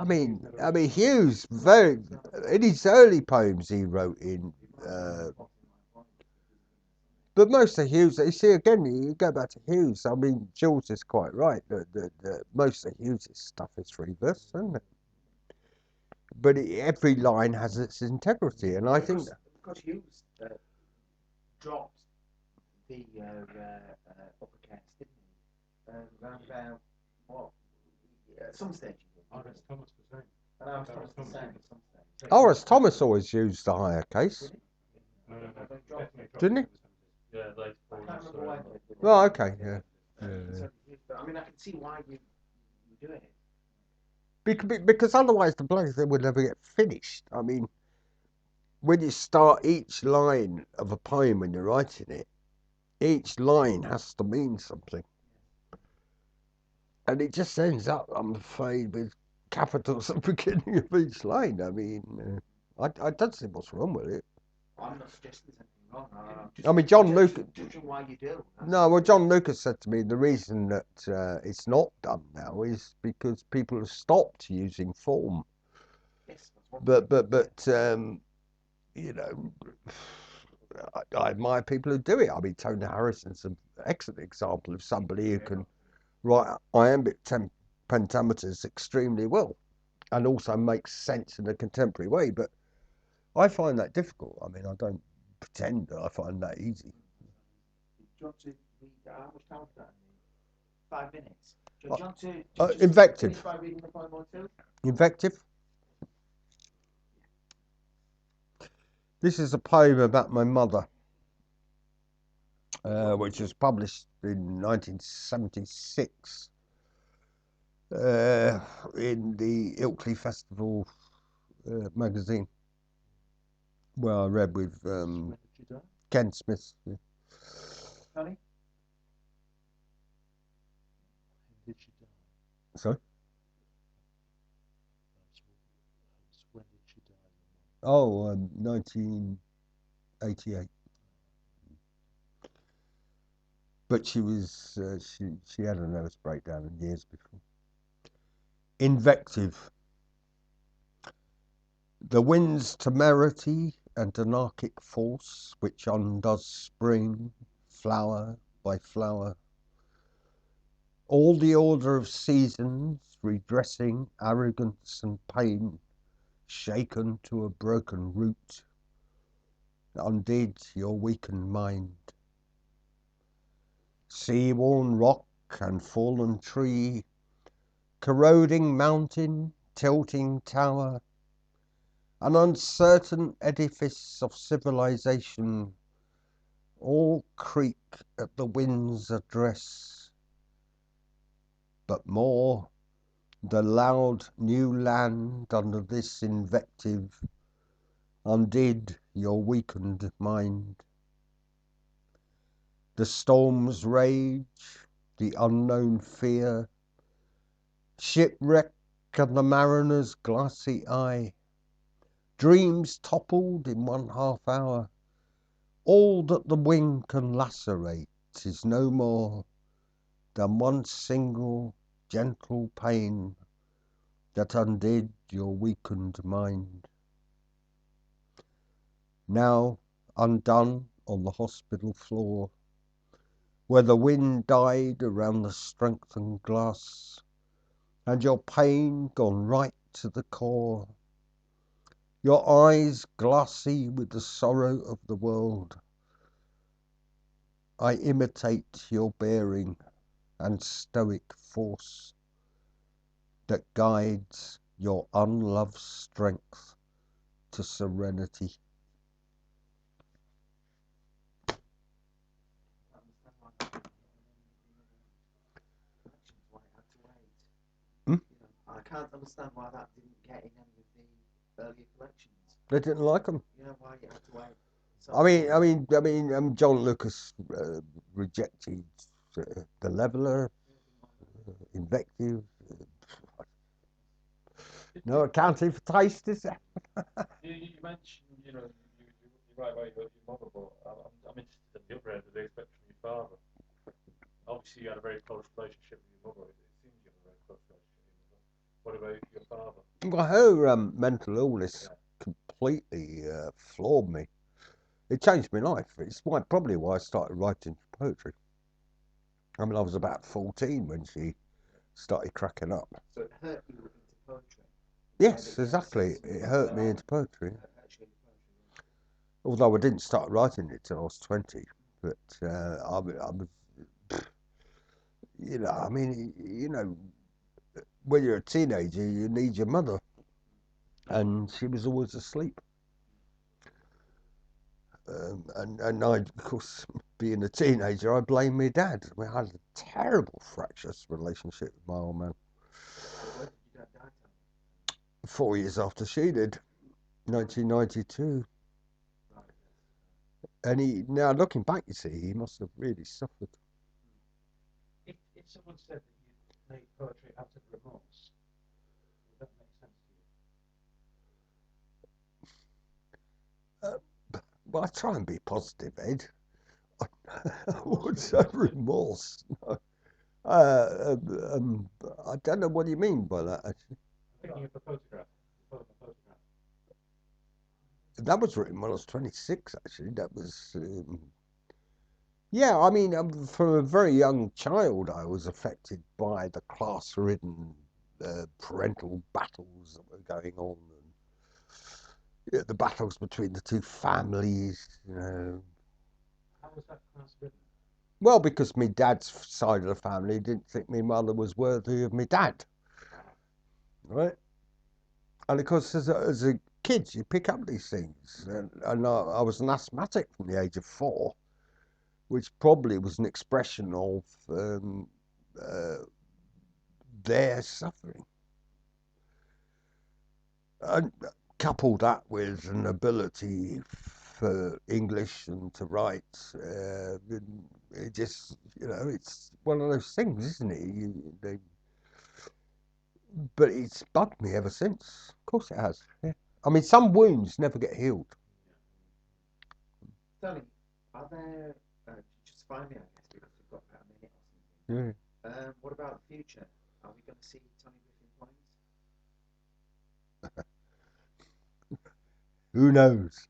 I mean, Hughes in his early poems he wrote in, but most of Hughes, you see again, you go back to Hughes. I mean, Jules is quite right. Most of Hughes' stuff is free verse, isn't it? But every line has its integrity, and I think because Hughes dropped the uppercase, didn't he? Around about what? At some stage. Horace Thomas the same. And I was Thomas the same at some stage. Horace Thomas always used the higher case, No, definitely didn't he? Yeah, later. I can't remember when. Oh, okay, yeah. I mean, I can see why you do it. Because otherwise the bloody thing would never get finished. I mean, when you start each line of a poem when you're writing it, each line has to mean something. And it just ends up, I'm afraid, with capitals at the beginning of each line. I mean, I don't see what's wrong with it. I'm not suggesting there's anything wrong. I mean, John Lucas. Judging why you do. No, well, John Lucas said to me the reason that it's not done now is because people have stopped using form. Yes. But you know, I admire people who do it. I mean, Tony Harrison's an excellent example of somebody who can write iambic pentameters extremely well and also makes sense in a contemporary way. But I find that difficult. I mean, I don't pretend that I find that easy. Do you want to read how much time is that? 5 minutes. Do you want to invective. By reading the poem or two? Invective. This is a poem about my mother, which was published in 1976 in the Ilkley Festival magazine, where I read with Ken Smith. Yeah. Honey? Did she die? Sorry? When did she die? Oh, 1988. But she was she had a nervous breakdown years before. Invective. The wind's temerity and anarchic force, which undoes spring, flower by flower. All the order of seasons, redressing arrogance and pain, shaken to a broken root, undid your weakened mind. Sea-worn rock and fallen tree, corroding mountain, tilting tower, an uncertain edifice of civilization, all creak at the wind's address. But more, the loud new land under this invective undid your weakened mind. The storm's rage, the unknown fear, shipwreck and the mariner's glassy eye, dreams toppled in 1/2 hour, all that the wing can lacerate is no more than one single gentle pain that undid your weakened mind. Now undone on the hospital floor, where the wind died around the strengthened glass, and your pain gone right to the core, your eyes glassy with the sorrow of the world, I imitate your bearing and stoic force that guides your unloved strength to serenity. I can't understand why that didn't get in any of the earlier collections. They didn't like them. Yeah, why you had to wait. So John Lucas rejected the leveler, invective. No accounting for taste, is there? You mentioned, you write about your mother, but I'm interested in the other end of the spectrum from your father. Obviously, you had a very close relationship with your mother. It seems you had a very close relationship with your mother. What about your father? Well, her mental illness Yeah. completely floored me. It changed my life. It's probably why I started writing poetry. I mean, I was about 14 when she started cracking up. So it hurt you into poetry. Yes, exactly. It hurt me into poetry. Actually, poetry. Although I didn't start writing it till I was 20. But I was, I mean, when you're a teenager, you need your mother. And she was always asleep. And I, of course, being a teenager, I blamed my dad. I mean, I had a terrible, fractious relationship with my old man. So when did your dad die? 4 years after she did, 1992. Right. And now looking back, you see, he must have really suffered. If someone said that you made poetry out of remorse, would that make sense to you? Well, I try and be positive, Ed. What's that remorse? Uh, um, I don't know what you mean by that, actually. Thinking of the photograph. The photograph. That was written when I was 26, actually. That was, yeah, I mean, from a very young child, I was affected by the class-ridden parental battles that were going on. And, the battles between the two families. How was that class written? Well, because my dad's side of the family didn't think my mother was worthy of my dad, right? And of course, as a kid, you pick up these things. And I was an asthmatic from the age of 4, which probably was an expression of uh, their suffering. And couple that with an ability for English and to write, it just, it's one of those things, isn't it? But it's bugged me ever since. Of course it has. Yeah. I mean, some wounds never get healed. Tony, are there, just finally, I guess, because we've got about a minute or Yeah. something. What about the future? Are we going to see Tony Griffin plays? Who knows?